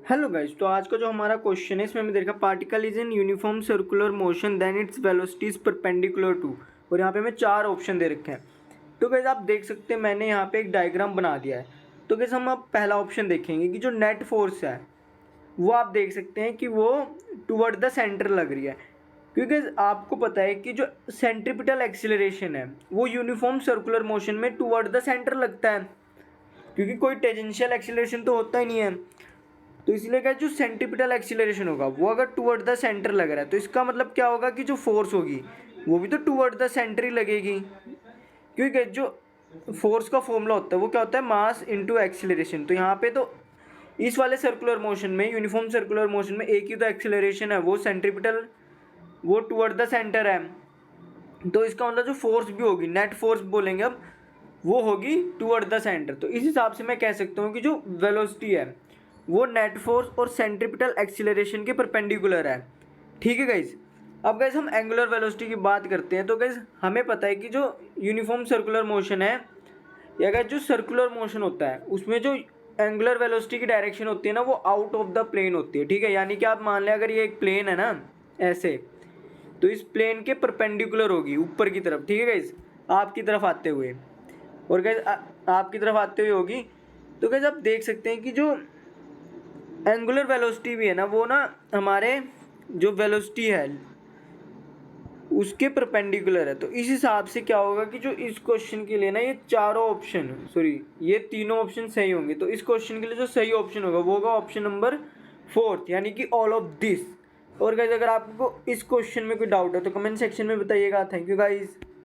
Hello guys, तो आज का जो हमारा क्वेश्चन है इसमें हमें देखा particle is in uniform circular motion then it's velocity is perpendicular to, और यहाँ पे हमें चार ऑप्शन दे रखे हैं। तो गाइस आप देख सकते हैं मैंने यहाँ पे एक डायग्राम बना दिया है। तो गाइस हम अब पहला ऑप्शन देखेंगे कि जो नेट फोर्स है वो आप देख सकते हैं कि वो टुवर्ड द सेंटर लग रही है, क्योंकि आपको पता है कि जो सेंट्रीपिटल एक्सीलरेशन है वो यूनिफॉर्म सर्कुलर मोशन में टुवर्ड द सेंटर लगता है, क्योंकि कोई टेंजेंशियल एक्सीलरेशन तो होता ही नहीं है। तो इसलिए क्या जो सेंट्रीपिटल एक्सीलरेशन होगा वो अगर टुवर्ड द सेंटर लग रहा है तो इसका मतलब क्या होगा कि जो फोर्स होगी वो भी तो टुवर्ड द सेंटर ही लगेगी, क्योंकि जो फोर्स का फॉर्मूला होता है वो क्या होता है, मास इनटू एक्सीलरेशन। तो यहाँ पे तो इस वाले सर्कुलर मोशन में, यूनिफॉर्म सर्कुलर मोशन में एक ही तो एक्सीलरेशन है, वो सेंट्रीपिटल, वो टुवर्ड द सेंटर है। तो इसका मतलब जो फोर्स भी होगी, नेट फोर्स बोलेंगे अब, वो होगी टुवर्ड द सेंटर। तो इस हिसाब से मैं कह सकता हूँ कि जो वेलोसिटी है वो नेट फोर्स और सेंट्रीपिटल एक्सीलरेशन के परपेंडिकुलर है। ठीक है गाइज। अब गाइज हम एंगुलर वेलोसिटी की बात करते हैं। तो गाइज हमें पता है कि जो यूनिफॉर्म सर्कुलर मोशन है या गाइज जो सर्कुलर मोशन होता है उसमें जो एंगुलर वेलोसिटी की डायरेक्शन होती है ना वो आउट ऑफ द प्लेन होती है। ठीक है, यानी कि आप मान लें अगर ये एक प्लेन है ना ऐसे, तो इस प्लेन के परपेंडिकुलर होगी ऊपर की तरफ। ठीक है गाइज, आपकी तरफ आते हुए, और गाइज आपकी तरफ आते हुए होगी। तो गाइज आप देख सकते हैं कि जो एंगुलर वेलोसिटी भी है ना वो ना हमारे जो वेलोसिटी है उसके परपेंडिकुलर है। तो इस हिसाब से क्या होगा कि जो इस क्वेश्चन के लिए ना ये ये तीनों ऑप्शन सही होंगे। तो इस क्वेश्चन के लिए जो सही ऑप्शन होगा वो होगा ऑप्शन नंबर 4, यानी कि ऑल ऑफ दिस। और गाइस अगर आपको इस क्वेश्चन में कोई डाउट है तो कमेंट सेक्शन में बताइएगा। Thank you guys.